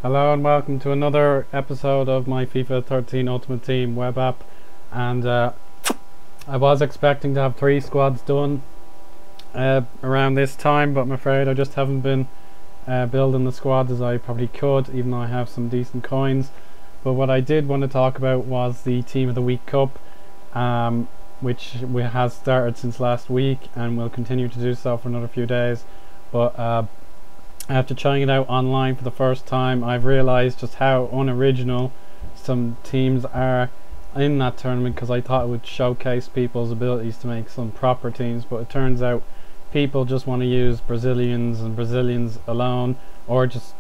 Hello and welcome to another episode of my FIFA 13 Ultimate Team web app. And I was expecting to have 3 squads done around this time, but I'm afraid I just haven't been building the squad as I probably could, even though I have some decent coins. But what I did want to talk about was the Team of the Week Cup, which has started since last week and will continue to do so for another few days. But after trying it out online for the first time, I've realised just how unoriginal some teams are in that tournament, because I thought it would showcase people's abilities to make some proper teams, but it turns out people just want to use Brazilians and Brazilians alone, or just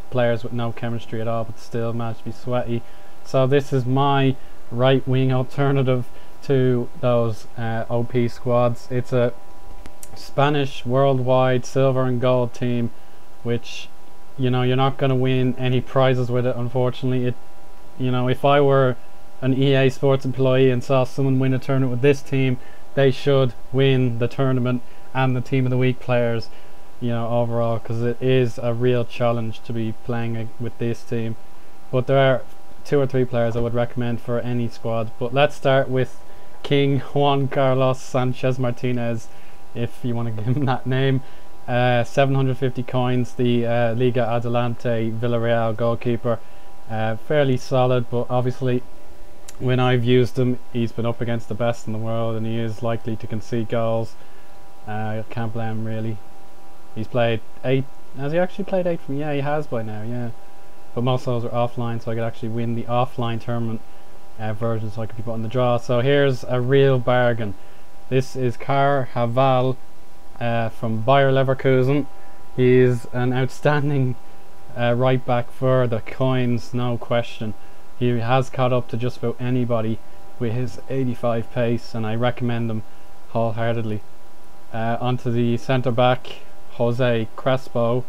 players with no chemistry at all but still manage to be sweaty. So this is my right wing alternative to those OP squads. It's a Spanish worldwide silver and gold team, which, you know, you're not going to win any prizes with it, unfortunately. If I were an EA Sports employee and saw someone win a tournament with this team, they should win the tournament and the Team of the Week players, overall, because it is a real challenge to be playing with this team. But there are 2 or 3 players I would recommend for any squad. But let's start with King Juan Carlos Sanchez Martinez, if you want to give him that name. 750 coins, the Liga Adelante Villarreal goalkeeper. Fairly solid, but obviously when I've used him, he's been up against the best in the world and he is likely to concede goals. I can't blame him, really. He's played 8. Has he actually played 8 from? Yeah, he has by now, yeah. But most of those are offline, so I could actually win the offline tournament version, so I could be put on the draw. So here's a real bargain. This is Carvajal from Bayer Leverkusen. He's an outstanding right back for the coins, no question. He has caught up to just about anybody with his 85 pace, and I recommend him wholeheartedly. Onto the centre back, Jose Crespo.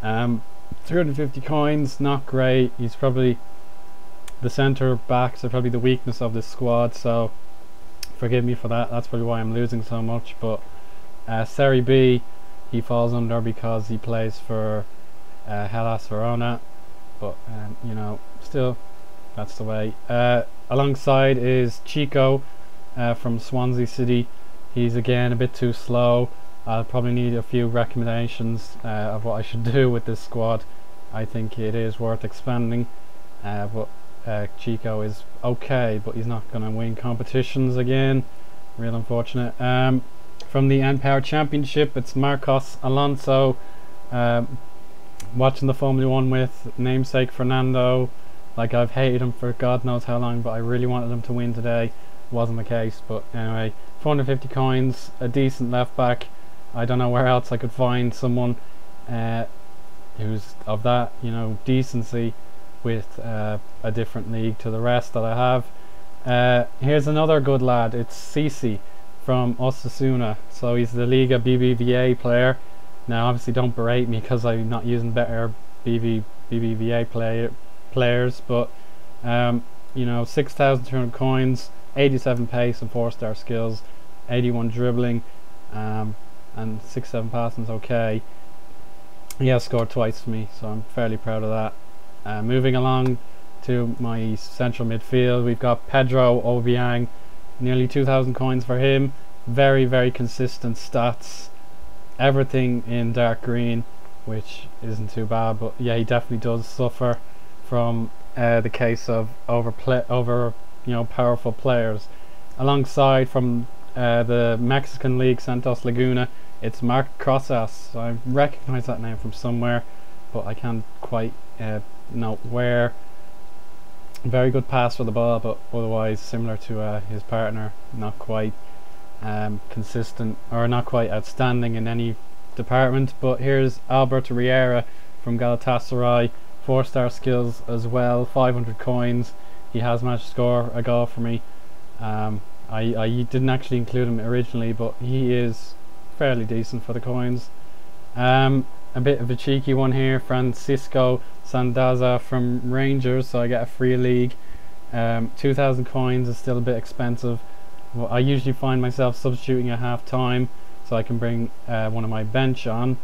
350 coins, not great. He's probably, the centre backs are probably the weakness of this squad, so forgive me for that. That's probably why I'm losing so much. But Serie B he falls under because he plays for Hellas Verona, but still, that's the way. Alongside is Chico from Swansea City. He's again a bit too slow. I'll probably need a few recommendations of what I should do with this squad. I think it is worth expanding, but Chico is okay, but he's not going to win competitions again. Real unfortunate. From the N-Power Championship, it's Marcos Alonso. Watching the Formula 1 with namesake Fernando. Like, I've hated him for God knows how long, but I really wanted him to win today. Wasn't the case, but anyway. 450 coins, a decent left back. I don't know where else I could find someone who's of that, decency with a different league to the rest that I have. Here's another good lad. It's Cici from Osasuna. So he's the Liga BBVA player. Now obviously don't berate me because I'm not using better BBVA players, but 6,200 coins, 87 pace and 4-star skills, 81 dribbling, and 6-7 passing's okay. He has scored twice for me, so I'm fairly proud of that. Moving along to my central midfield, we've got Pedro Obiang. Nearly 2,000 coins for him. Very, very consistent stats. Everything in dark green, which isn't too bad, but yeah, he definitely does suffer from the case of powerful players. Alongside, from the Mexican League Santos Laguna, it's Mark Crosas. I recognise that name from somewhere, but I can't quite know where. Very good pass for the ball, but otherwise similar to his partner, not quite consistent, or not quite outstanding in any department. But here's Alberto Riera from Galatasaray. 4-star skills as well, 500 coins. He has managed to score a goal for me. I didn't actually include him originally, but he is fairly decent for the coins. A bit of a cheeky one here, Francisco Sandaza from Rangers, so I get a free league. 2,000 coins is still a bit expensive. Well, I usually find myself substituting at half time, so I can bring one of my bench on.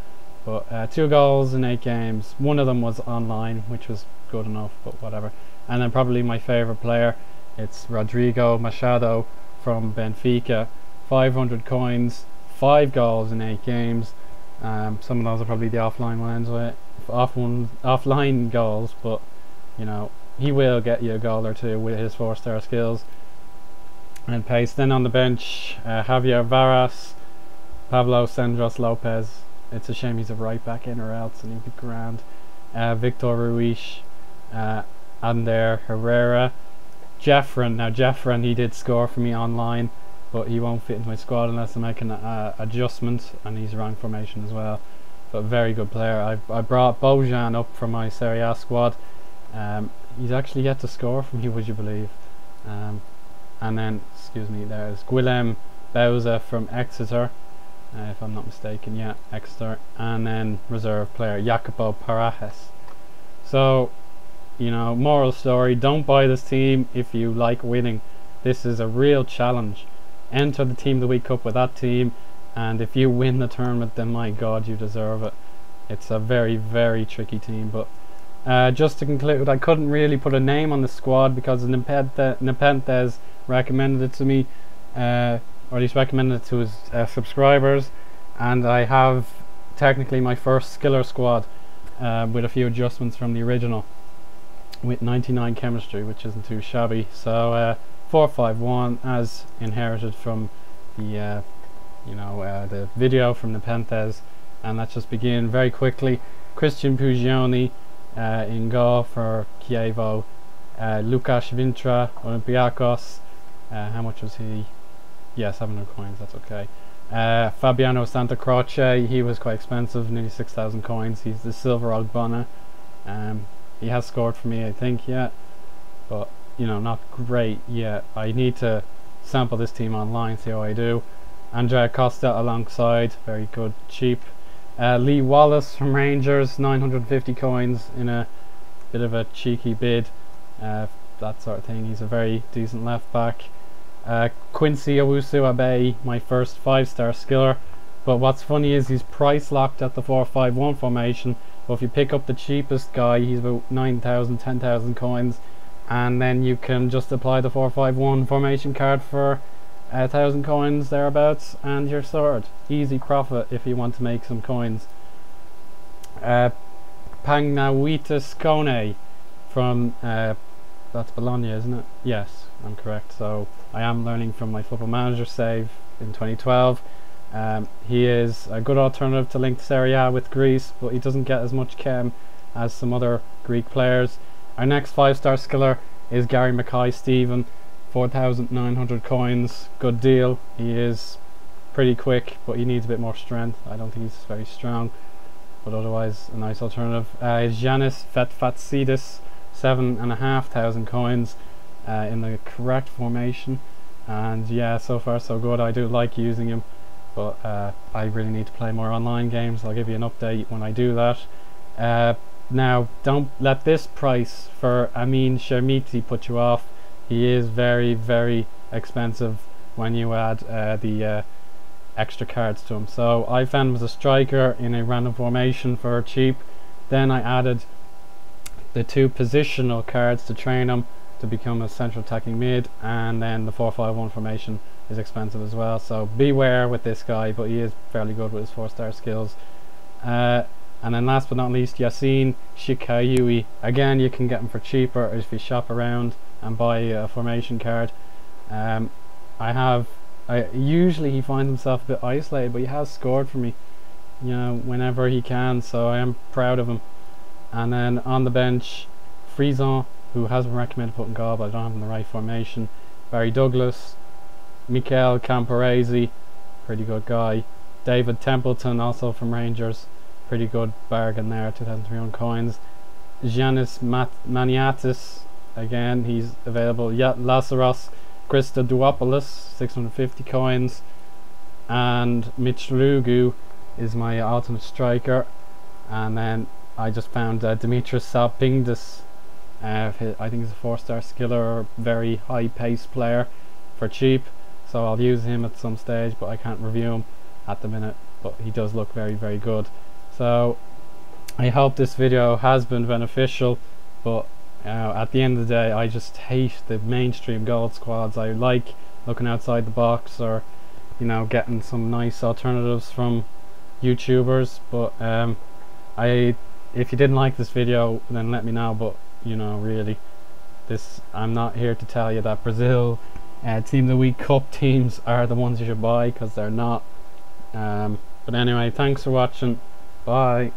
But 2 goals in 8 games. One of them was online, which was good enough, but whatever. And then probably my favourite player, it's Rodrigo Machado from Benfica. 500 coins, 5 goals in 8 games. Some of those are probably the offline ones, offline goals, but you know, he will get you a goal or two with his 4-star skills and pace. Then on the bench, Javier Varas, Pablo Sendros Lopez. It's a shame he's a right back in or else, and he'd be grand. Victor Ruiz, Ander Herrera, Jeffren. Now Jeffren, he did score for me online, but he won't fit into my squad unless I make an adjustment, and he's wrong formation as well. But very good player. I brought Bojan up from my Serie A squad. He's actually yet to score for me, would you believe? And then, excuse me, there's Guillem Bauza from Exeter, if I'm not mistaken, yeah, Exeter. And then reserve player Jacopo Parajes. So, you know, moral story, don't buy this team if you like winning. This is a real challenge. Enter the Team of the Week Cup with that team, and if you win the tournament, then my god, you deserve it. It's a very, very tricky team. But just to conclude, I couldn't really put a name on the squad because Nepenthez recommended it to me, or at least recommended it to his subscribers, and I have technically my first Skiller squad with a few adjustments from the original, with 99 chemistry, which isn't too shabby. So 4-5-1 as inherited from the the video from Nepenthez. And let's just begin very quickly. Christian Pugioni in goal for Chievo. Lukas Vintra, Olympiacos. How much was he? Yeah, 700 coins, that's okay. Fabiano Santa Croce, he was quite expensive, nearly 6,000 coins. He's the silver Ogbonna. He has scored for me, I think, yet, but you know, not great yet. I need to sample this team online, see how I do. Andrea Costa alongside, very good, cheap. Lee Wallace from Rangers, 950 coins in a bit of a cheeky bid, that sort of thing. He's a very decent left back. Quincy Owusu-Abe, my first 5-star skiller, but what's funny is he's price locked at the 4-5-1 formation. But if you pick up the cheapest guy, he's about 9,000, 10,000 coins, and then you can just apply the 4-5-1 formation card for 1,000 coins thereabouts, and you're sorted. Easy profit if you want to make some coins. Pagnawitis Kone from that's Bologna, isn't it? Yes, I'm correct. So I am learning from my Football Manager save in 2012. He is a good alternative to link to Serie A with Greece, but he doesn't get as much chem as some other Greek players. Our next 5-star skiller is Gary Mackay-Steven, 4,900 coins, good deal. He is pretty quick, but he needs a bit more strength. I don't think he's very strong, but otherwise a nice alternative. Giannis Fetfatsidis, 7,500 coins in the correct formation, and yeah, so far so good. I do like using him, but I really need to play more online games. I'll give you an update when I do that. Now, don't let this price for Amin Shermiti put you off. He is very, very expensive when you add the extra cards to him. So I found him as a striker in a random formation for cheap. Then I added the 2 positional cards to train him to become a central attacking mid, and then the 4-5-1 formation is expensive as well. So beware with this guy, but he is fairly good with his 4-star skills. And then last but not least, Yassine Shikayui. Again, you can get him for cheaper if you shop around and buy a formation card. Usually he finds himself a bit isolated, but he has scored for me, you know, whenever he can, so I am proud of him. And then on the bench, Frison, who has been recommended putting goal, but I don't have him in the right formation. Barry Douglas, Mikel Camporese, pretty good guy. David Templeton, also from Rangers, pretty good bargain there, 2,300 coins. Giannis Maniatis, again, he's available. Lazaros Christodouopoulos, 650 coins. And Michlugu is my ultimate striker. And then I just found Dimitris Salpingidis. I think he's a 4-star skiller, very high pace player for cheap, so I'll use him at some stage, but I can't review him at the minute. But he does look very, very good. So I hope this video has been beneficial, but at the end of the day, I just hate the mainstream gold squads. I like looking outside the box, or getting some nice alternatives from YouTubers. But if you didn't like this video, then let me know. But really, I'm not here to tell you that Brazil Team of the Week Cup teams are the ones you should buy, because they're not. But anyway, thanks for watching. Bye.